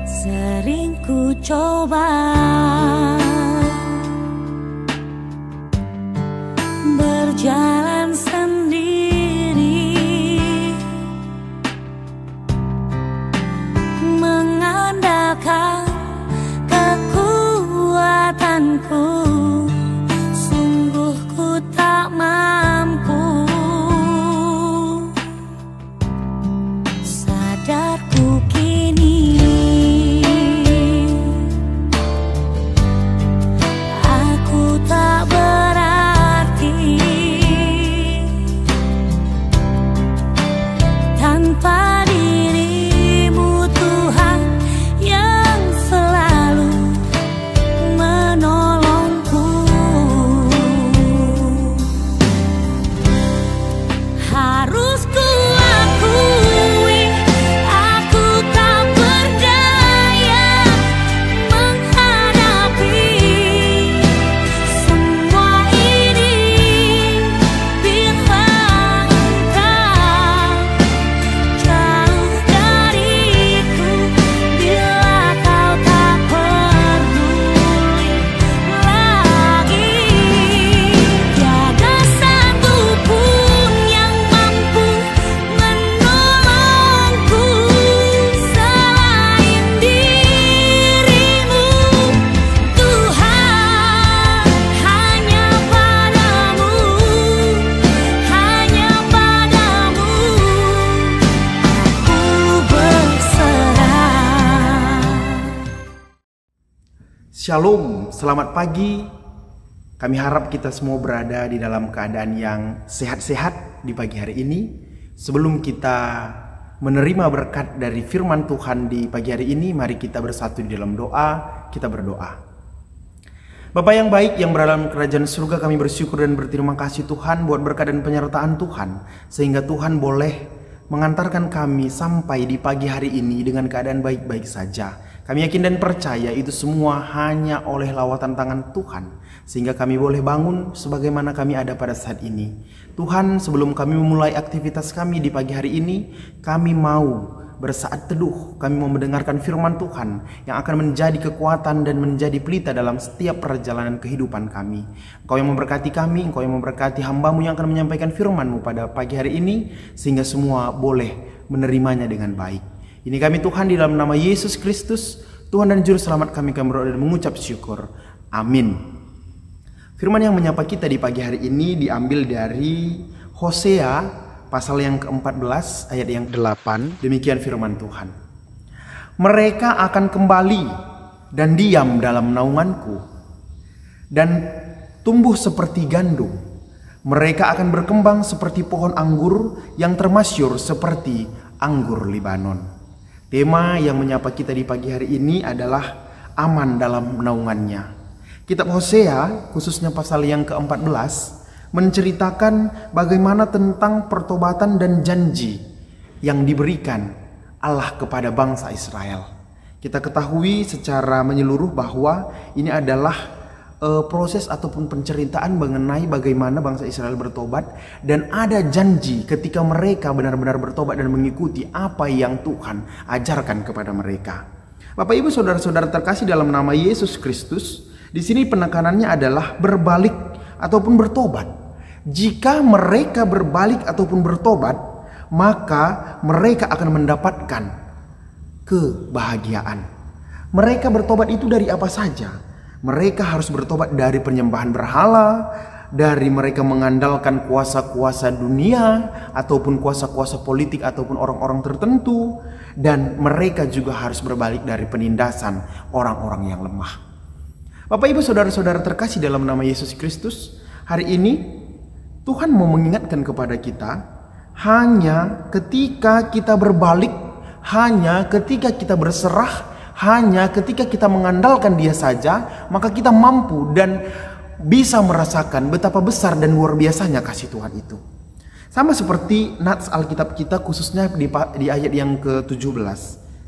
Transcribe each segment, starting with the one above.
Sering ku coba berjalan sendiri, mengandalkan kekuatanku. Sungguh ku tak mampu. Sadarku kini aku tak berarti tanpa dirimu, Tuhan yang selalu menolongku. Harus ku akui, aku tak berdaya menghadapi semua ini. Bila engkau jauh dariku, bila kau tak peduli lagi, tiada satu pun yang mampu menolongku selain dirimu, Tuhan. Hanya padamu, hanya padamu aku berserah. Shalom, selamat pagi. Kami harap kita semua berada di dalam keadaan yang sehat-sehat di pagi hari ini. Sebelum kita menerima berkat dari firman Tuhan di pagi hari ini, mari kita bersatu di dalam doa. Kita berdoa. Bapa yang baik yang berada dalam kerajaan surga, kami bersyukur dan berterima kasih Tuhan buat berkat dan penyertaan Tuhan, sehingga Tuhan boleh mengantarkan kami sampai di pagi hari ini dengan keadaan baik-baik saja. Kami yakin dan percaya itu semua hanya oleh lawatan tangan Tuhan, sehingga kami boleh bangun sebagaimana kami ada pada saat ini. Tuhan, sebelum kami memulai aktivitas kami di pagi hari ini, kami mau bersaat teduh, kami mau mendengarkan firman Tuhan yang akan menjadi kekuatan dan menjadi pelita dalam setiap perjalanan kehidupan kami. Engkau yang memberkati kami, Engkau yang memberkati hamba-Mu yang akan menyampaikan firman-Mu pada pagi hari ini, sehingga semua boleh menerimanya dengan baik. Ini kami Tuhan di dalam nama Yesus Kristus, Tuhan dan Juru Selamat kami berdoa dan mengucap syukur. Amin. Firman yang menyapa kita di pagi hari ini diambil dari Hosea pasal yang ke-14 ayat yang 8. Demikian firman Tuhan. Mereka akan kembali dan diam dalam naunganku dan tumbuh seperti gandum. Mereka akan berkembang seperti pohon anggur yang termasyur seperti anggur Libanon. Tema yang menyapa kita di pagi hari ini adalah aman dalam naungannya. Kitab Hosea khususnya pasal yang ke-14 menceritakan bagaimana tentang pertobatan dan janji yang diberikan Allah kepada bangsa Israel. Kita ketahui secara menyeluruh bahwa ini adalah proses ataupun penceritaan mengenai bagaimana bangsa Israel bertobat, dan ada janji ketika mereka benar-benar bertobat dan mengikuti apa yang Tuhan ajarkan kepada mereka. Bapak Ibu saudara-saudara terkasih dalam nama Yesus Kristus, di sini penekanannya adalah berbalik ataupun bertobat. Jika mereka berbalik ataupun bertobat, maka mereka akan mendapatkan kebahagiaan. Mereka bertobat itu dari apa saja? Mereka harus bertobat dari penyembahan berhala, dari mereka mengandalkan kuasa-kuasa dunia, ataupun kuasa-kuasa politik, ataupun orang-orang tertentu. Dan mereka juga harus berbalik dari penindasan orang-orang yang lemah. Bapak Ibu saudara-saudara terkasih dalam nama Yesus Kristus, hari ini Tuhan mau mengingatkan kepada kita, hanya ketika kita berbalik, hanya ketika kita berserah, hanya ketika kita mengandalkan Dia saja, maka kita mampu dan bisa merasakan betapa besar dan luar biasanya kasih Tuhan itu. Sama seperti nats Alkitab kita khususnya di ayat yang ke-17.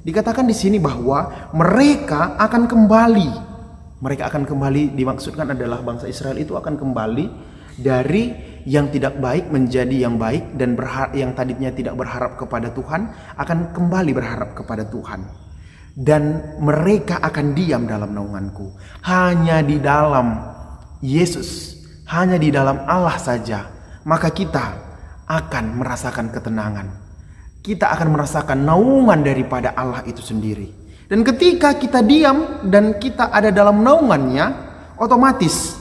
Dikatakan di sini bahwa mereka akan kembali. Mereka akan kembali, dimaksudkan adalah bangsa Israel itu akan kembali dari yang tidak baik menjadi yang baik, dan yang tadinya tidak berharap kepada Tuhan akan kembali berharap kepada Tuhan. dan mereka akan diam dalam naunganku. Hanya di dalam Yesus, hanya di dalam Allah saja, maka kita akan merasakan ketenangan. Kita akan merasakan naungan daripada Allah itu sendiri. Dan ketika kita diam dan kita ada dalam naungannya, otomatis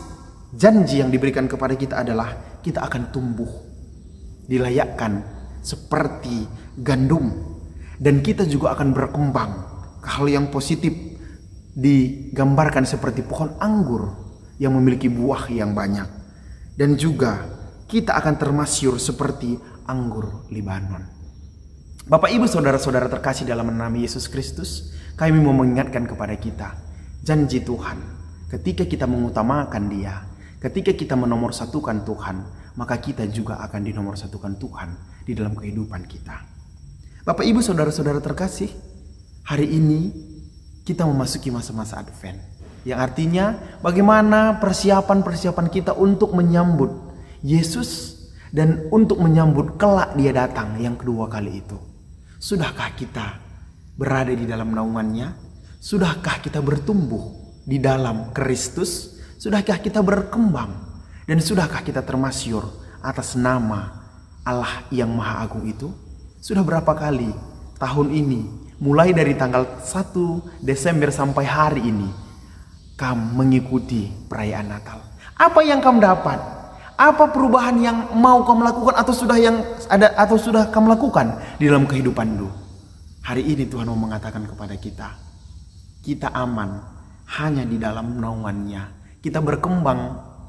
janji yang diberikan kepada kita adalah kita akan tumbuh, dilayakkan seperti gandum, dan kita juga akan berkembang ke hal yang positif, digambarkan seperti pohon anggur yang memiliki buah yang banyak, dan juga kita akan termasyur seperti anggur Libanon. Bapak Ibu saudara-saudara terkasih dalam nama Yesus Kristus, kami mau mengingatkan kepada kita janji Tuhan. Ketika kita mengutamakan Dia, ketika kita menomorsatukan Tuhan, maka kita juga akan dinomorsatukan Tuhan di dalam kehidupan kita. Bapak Ibu saudara-saudara terkasih, hari ini kita memasuki masa-masa Advent, yang artinya bagaimana persiapan-persiapan kita untuk menyambut Yesus dan untuk menyambut kelak Dia datang yang kedua kali itu. Sudahkah kita berada di dalam naungannya? Sudahkah kita bertumbuh di dalam Kristus? Sudahkah kita berkembang? Dan sudahkah kita termasyur atas nama Allah yang Maha Agung itu? Sudah berapa kali tahun ini, mulai dari tanggal 1 Desember sampai hari ini, kamu mengikuti perayaan Natal? Apa yang kamu dapat? Apa perubahan yang mau kamu lakukan atau sudah kamu lakukan di dalam kehidupanmu? Hari ini Tuhan mau mengatakan kepada kita, kita aman hanya di dalam naungannya. Kita berkembang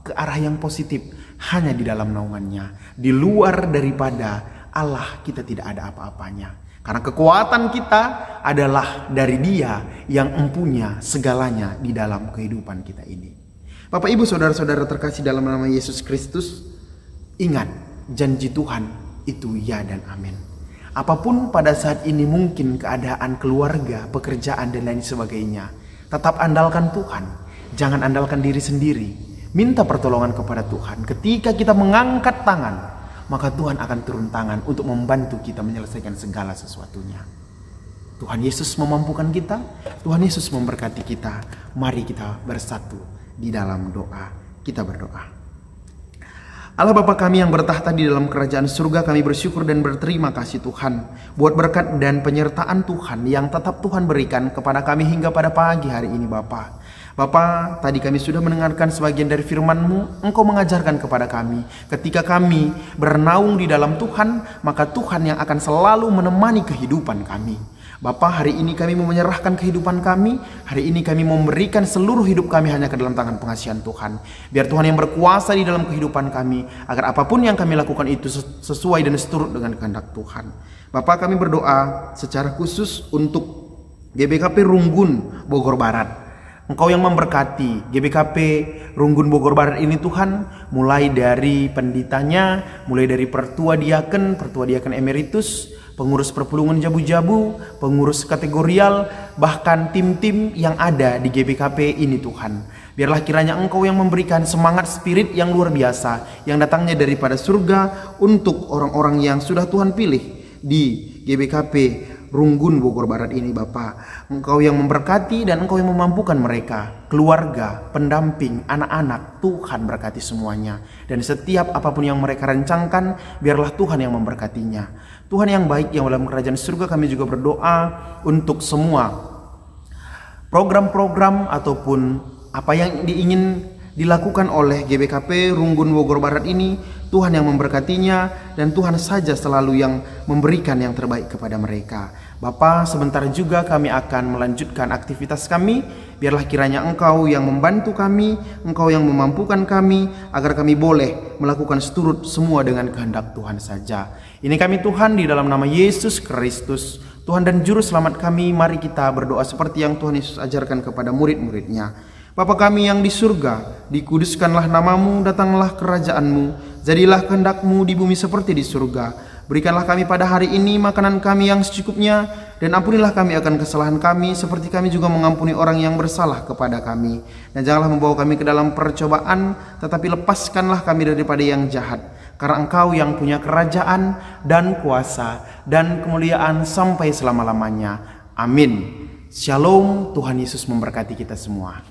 ke arah yang positif hanya di dalam naungannya. Di luar daripada Allah kita tidak ada apa-apanya. Karena kekuatan kita adalah dari Dia yang mempunyai segalanya di dalam kehidupan kita ini. Bapak Ibu saudara-saudara terkasih dalam nama Yesus Kristus, ingat janji Tuhan itu ya dan amin. Apapun pada saat ini mungkin keadaan keluarga, pekerjaan dan lain sebagainya, tetap andalkan Tuhan. Jangan andalkan diri sendiri. Minta pertolongan kepada Tuhan. Ketika kita mengangkat tangan, maka Tuhan akan turun tangan untuk membantu kita menyelesaikan segala sesuatunya. Tuhan Yesus memampukan kita, Tuhan Yesus memberkati kita. Mari kita bersatu di dalam doa. Kita berdoa. Allah Bapa kami yang bertahta di dalam kerajaan surga, kami bersyukur dan berterima kasih Tuhan buat berkat dan penyertaan Tuhan yang tetap Tuhan berikan kepada kami hingga pada pagi hari ini Bapa. Bapa, tadi kami sudah mendengarkan sebagian dari firman-Mu. Engkau mengajarkan kepada kami, ketika kami bernaung di dalam Tuhan, maka Tuhan yang akan selalu menemani kehidupan kami. Bapa, hari ini kami mau menyerahkan kehidupan kami. Hari ini kami mau memberikan seluruh hidup kami hanya ke dalam tangan pengasihan Tuhan. Biar Tuhan yang berkuasa di dalam kehidupan kami, agar apapun yang kami lakukan itu sesuai dan seturut dengan kehendak Tuhan. Bapa, kami berdoa secara khusus untuk GBKP Runggun Bogor Barat. Engkau yang memberkati GBKP Runggun Bogor Barat ini Tuhan, mulai dari penditanya, mulai dari pertua diaken emeritus, pengurus perpulungan jabu-jabu, pengurus kategorial, bahkan tim-tim yang ada di GBKP ini Tuhan. Biarlah kiranya Engkau yang memberikan semangat spirit yang luar biasa, yang datangnya daripada surga untuk orang-orang yang sudah Tuhan pilih di GBKP Runggun Bogor Barat ini Bapa. Engkau yang memberkati dan Engkau yang memampukan mereka, keluarga, pendamping, anak-anak. Tuhan berkati semuanya. Dan setiap apapun yang mereka rencangkan, biarlah Tuhan yang memberkatinya. Tuhan yang baik yang dalam kerajaan surga, kami juga berdoa untuk semua program-program ataupun apa yang diingin dilakukan oleh GBKP Runggun Bogor Barat ini. Tuhan yang memberkatinya dan Tuhan saja selalu yang memberikan yang terbaik kepada mereka. Bapa, sebentar juga kami akan melanjutkan aktivitas kami. Biarlah kiranya Engkau yang membantu kami, Engkau yang memampukan kami, agar kami boleh melakukan seturut semua dengan kehendak Tuhan saja. Ini kami Tuhan di dalam nama Yesus Kristus, Tuhan dan Juru Selamat kami. Mari kita berdoa seperti yang Tuhan Yesus ajarkan kepada murid-muridnya. Bapa kami yang di surga, dikuduskanlah namamu, datanglah kerajaanmu, jadilah kehendak-Mu di bumi seperti di surga. Berikanlah kami pada hari ini makanan kami yang secukupnya, dan ampunilah kami akan kesalahan kami, seperti kami juga mengampuni orang yang bersalah kepada kami. Dan janganlah membawa kami ke dalam percobaan, tetapi lepaskanlah kami daripada yang jahat. Karena Engkau yang punya kerajaan dan kuasa dan kemuliaan sampai selama-lamanya. Amin. Shalom, Tuhan Yesus memberkati kita semua.